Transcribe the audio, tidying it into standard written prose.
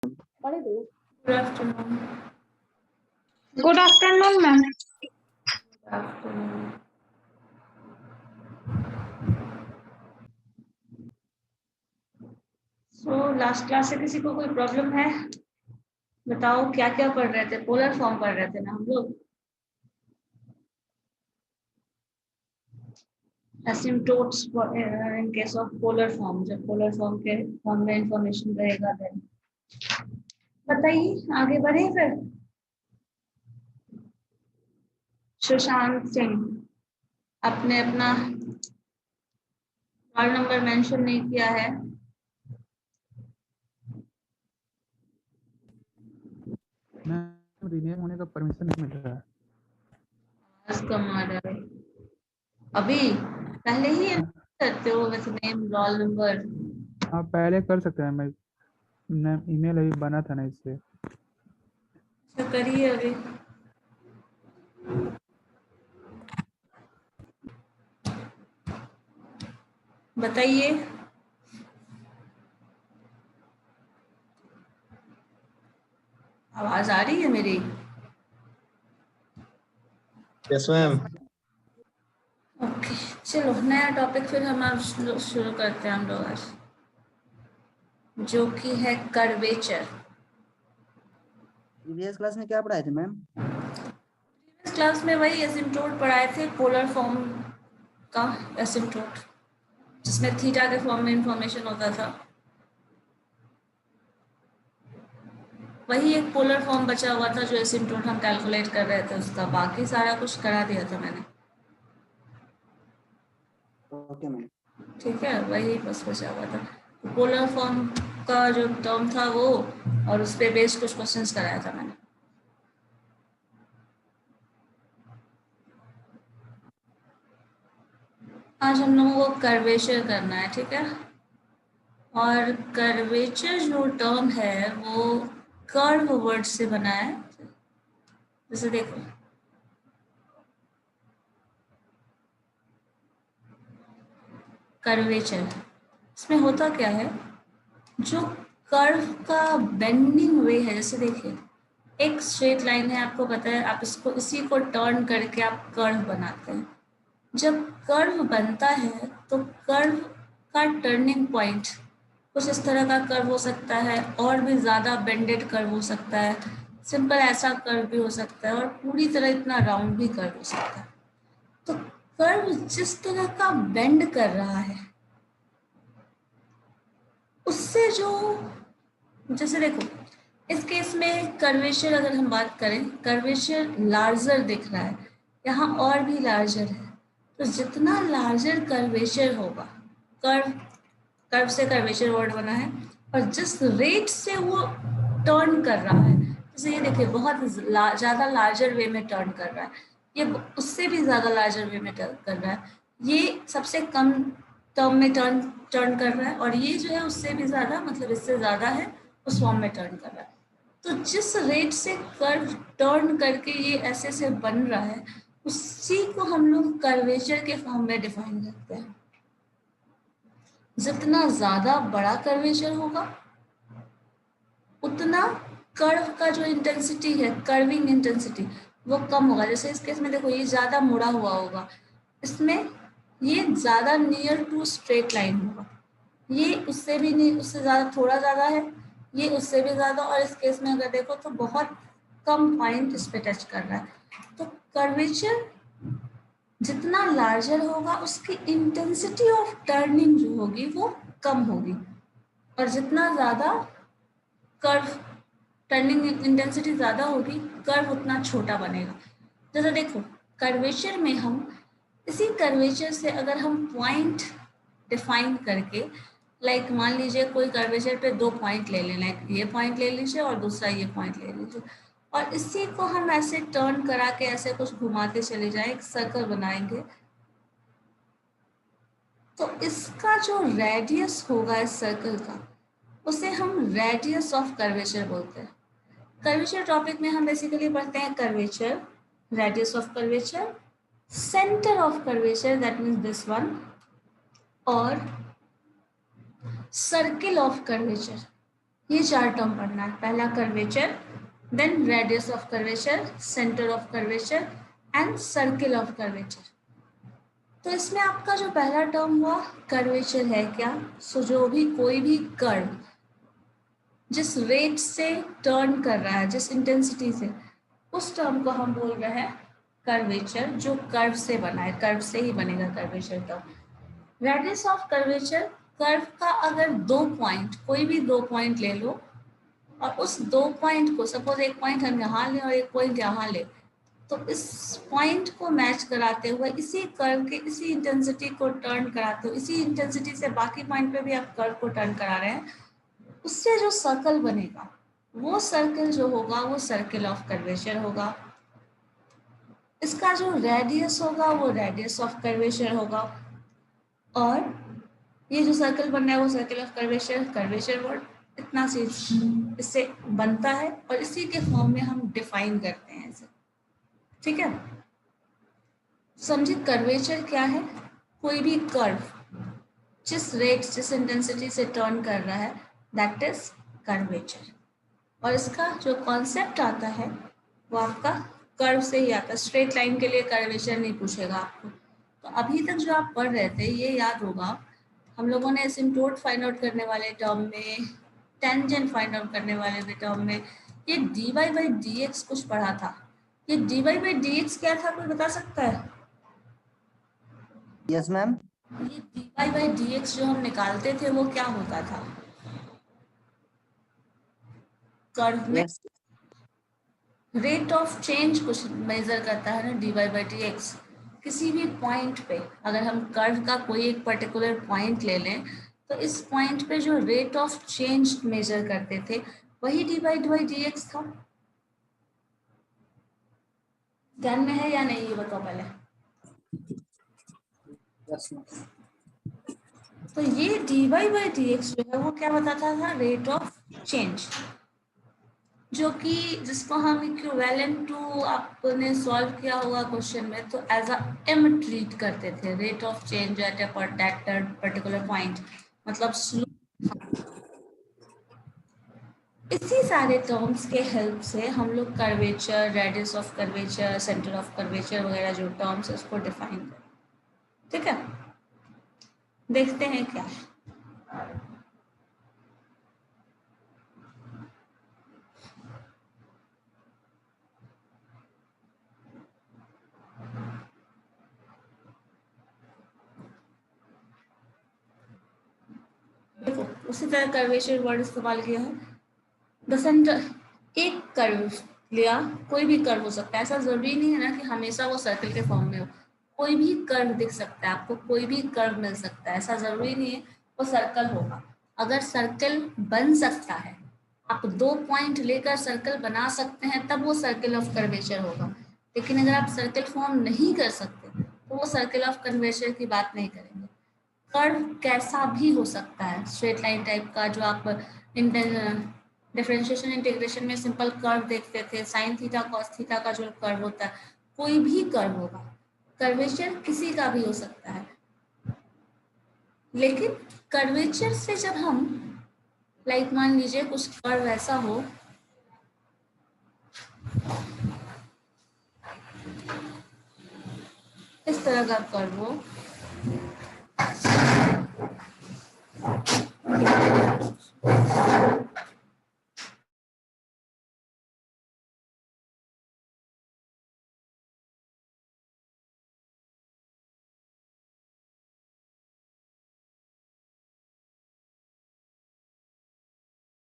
Good afternoon. Good afternoon, ma'am. Good afternoon. Last class से किसी को कोई प्रॉब्लम है? बताओ क्या क्या पढ़ रहे थे? पोलर फॉर्म पढ़ रहे थे ना हम लोग। Asymptotes in case of polar form, जब पोलर फॉर्म के फॉर्म में इंफॉर्मेशन रहेगा देन। बताइए आगे बढ़े फिर। सुशांत सिंह, आपने अपना रोल नंबर मेंशन नहीं किया है। रीनेम होने का परमिशन नहीं मिल रहा है। आवाज कम आ रहा है अभी। पहले ही करते हो वैसे नेम रोल नंबर। हाँ पहले कर सकते हैं, मैं ईमेल अभी बना था ना इससे। अच्छा करिए अभी। बताइए। आवाज आ रही है मेरी? Yes ma'am. ओके चलो नया टॉपिक फिर हम आज शुरू करते हैं हम लोग आज, जो कि है कर्वेचर। प्रीवियस क्लास में क्या पढ़ाए थे मैम? इस क्लास में वही एसिम्प्टोट पढ़ाए थे, पोलर फॉर्म का एसिम्प्टोट, जिसमें थीटा के फॉर्म में इंफॉर्मेशन होता था। वही एक पोलर फॉर्म बचा हुआ था जो एसिम्प्टोट हम कैलकुलेट कर रहे थे उसका, बाकी सारा कुछ करा दिया था मैंने। Okay ma'am. ठीक है, वही बस बचा हुआ था। पोलर फॉर्म का जो टर्म था वो, और उस पर बेस्ड कुछ क्वेश्चंस कराया था मैंने। आज हम लोगों को कर्वेचर करना है, ठीक है। और कर्वेचर जो टर्म है वो कर्व वर्ड से बना है। जैसे देखो कर्वेचर, इसमें होता क्या है, जो कर्व का बेंडिंग वे है, जैसे देखिए एक स्ट्रेट लाइन है, आपको पता है, आप इसको इसी को टर्न करके आप कर्व बनाते हैं। जब कर्व बनता है तो कर्व का टर्निंग पॉइंट कुछ इस तरह का कर्व हो सकता है, और भी ज़्यादा बेंडेड कर्व हो सकता है, सिंपल ऐसा कर्व भी हो सकता है, और पूरी तरह इतना राउंड भी कर्व हो सकता है। तो कर्व जिस तरह का बेंड कर रहा है उससे जो, जैसे देखो इस केस में कर्वेचर अगर हम बात करें, कर्वेचर लार्जर दिख रहा है, यहाँ और भी लार्जर है, तो जितना लार्जर कर्वेचर होगा, कर्व कर्व से कर्वेचर वर्ड बना है, और जिस रेट से वो टर्न कर रहा है, जैसे ये देखिए बहुत ज़्यादा लार्जर वे में टर्न कर रहा है, ये उससे भी ज़्यादा लार्जर वे में टर्न कर रहा है, ये सबसे कम टर्म में टर्न कर रहा है, और ये जो है उससे भी ज़्यादा, मतलब इससे ज़्यादा है, उस फॉर्म में टर्न कर रहा है। तो जिस रेट से कर्व टर्न करके ये ऐसे से बन रहा है, उसी को हम लोग कर्वेचर के फॉर्म में डिफाइन करते हैं। जितना ज़्यादा बड़ा कर्वेचर होगा उतना कर्व का जो इंटेंसिटी है, कर्विंग इंटेंसिटी, वो कम होगा। जैसे इस केस में देखो ये ज़्यादा मुड़ा हुआ होगा, इसमें ये ज़्यादा नियर टू स्ट्रेट लाइन होगा, ये उससे भी नहीं, उससे ज़्यादा थोड़ा ज़्यादा है, ये उससे भी ज़्यादा, और इस केस में अगर देखो तो बहुत कम पॉइंट इस पे टच कर रहा है। तो कर्वेचर जितना लार्जर होगा उसकी इंटेंसिटी ऑफ टर्निंग जो होगी वो कम होगी, और जितना ज़्यादा कर्व टर्निंग इंटेंसिटी ज़्यादा होगी, कर्व उतना छोटा बनेगा। जैसे देखो कर्वेचर में हम इसी कर्वेचर से अगर हम पॉइंट डिफाइन करके, लाइक मान लीजिए कोई कर्वेचर पे 2 पॉइंट ले लें, लाइक ये पॉइंट ले लीजिए और दूसरा ये पॉइंट ले लीजिए, और इसी को हम ऐसे टर्न करा के ऐसे कुछ घुमाते चले जाएं, एक सर्कल बनाएंगे, तो इसका जो रेडियस होगा इस सर्कल का, उसे हम रेडियस ऑफ कर्वेचर बोलते हैं। कर्वेचर टॉपिक में हम बेसिकली पढ़ते हैं curvature, radius of curvature, centre of curvature that means this one, और सर्किल ऑफ कर्वेचर ये 4 टर्म पढ़ना है। पहला curvature, then radius of curvature, centre of curvature and circle of curvature. तो इसमें आपका जो पहला टर्म हुआ कर्वेचर है क्या? सो जो भी कोई भी कर्व जिस रेट से टर्न कर रहा है, जिस इंटेंसिटी से, उस टर्म को हम बोल रहे हैं कर्वेचर, जो कर्व से बना है, कर्व से ही बनेगा curvature term. Radius of curvature, curve का अगर 2 पॉइंट, कोई भी 2 पॉइंट ले लो और उस 2 पॉइंट को, सपोज एक पॉइंट हम यहाँ लें और एक पॉइंट यहाँ ले, तो इस पॉइंट को मैच कराते हुए इसी कर्व के इसी इंटेंसिटी को टर्न कराते हुए इसी इंटेंसिटी से बाकी पॉइंट पे भी आप कर्व को टर्न करा रहे हैं, उससे जो सर्कल बनेगा वो सर्कल जो होगा वो सर्किल ऑफ कर्वेचर होगा। इसका जो रेडियस होगा वो रेडियस ऑफ कर्वेचर होगा और ये जो सर्कल बन रहा है वो circle of curvature, curvature word इतना सी इससे बनता है और इसी के फॉर्म में हम डिफाइन करते हैं इसे। ठीक है, समझिए कर्वेचर क्या है? कोई भी कर्व जिस रेट जिस इंटेंसिटी से टर्न कर रहा है, दैट इज कर्वेचर। और इसका जो कॉन्सेप्ट आता है वो आपका कर्व से ही आता है। स्ट्रेट लाइन के लिए कर्वेचर नहीं पूछेगा आपको। तो अभी तक जो आप पढ़ रहे थे ये याद होगा, हम लोगों ने एसिम्प्टोट फाइंड आउट करने वाले टर्म में, टेंजेंट फाइंड आउट करने वाले टर्म में ये dy by dx कुछ पढ़ा था। ये dy by dx क्या था, कोई बता सकता है? Yes ma'am. ये dy by dx जो हम निकालते थे वो क्या होता था? कर्व में यस रेट ऑफ चेंज कुछ मेजर करता है ना, dy by dx। किसी भी पॉइंट पे अगर हम कर्व का कोई एक पर्टिकुलर पॉइंट ले लें तो इस पॉइंट पे जो रेट ऑफ चेंज मेजर करते थे वही dy by dx था। ध्यान में है या नहीं ये बताओ पहले। Yes ma'am. तो ये dy by dx जो है वो क्या बताता था? रेट ऑफ चेंज, जो कि जिसको हम इक्विवेलेंट टू, आपने सॉल्व किया होगा क्वेश्चन में, तो एज अ एम ट्रीट करते थे, rate of change at a particular point, मतलब स्लोप। इसी सारे टर्म्स के हेल्प से हम लोग curvature, radius of curvature, centre of curvature वगैरह जो टर्म्स है उसको डिफाइन करें। ठीक है, देखते हैं क्या। देखो उसी तरह कर्वेचर वर्ड इस्तेमाल किया है। द सेंटर, एक कर्व लिया, कोई भी कर्व हो सकता है, ऐसा जरूरी नहीं है ना कि हमेशा वो सर्कल के फॉर्म में हो। कोई भी कर्व दिख सकता है आपको, कोई भी कर्व मिल सकता है, ऐसा जरूरी नहीं है वो सर्कल होगा। अगर सर्कल बन सकता है, आप 2 पॉइंट लेकर सर्कल बना सकते हैं, तब वो सर्किल ऑफ कर्वेचर होगा। लेकिन अगर आप सर्कल फॉर्म नहीं कर सकते तो वो सर्किल ऑफ कर्वेचर की बात नहीं करेंगे। कर्व कैसा भी हो सकता है, स्ट्रेट लाइन टाइप का, जो आप डिफरेंशिएशन इंटीग्रेशन में सिंपल कर्व देखते थे, साइन थीटा कॉस थीटा का जो कर्व होता है, कोई भी कर्व होगा। कर्वेचर किसी का भी हो सकता है, लेकिन कर्वेचर से जब हम, लाइक मान लीजिए कुछ कर्व ऐसा हो, इस तरह का कर्व हो,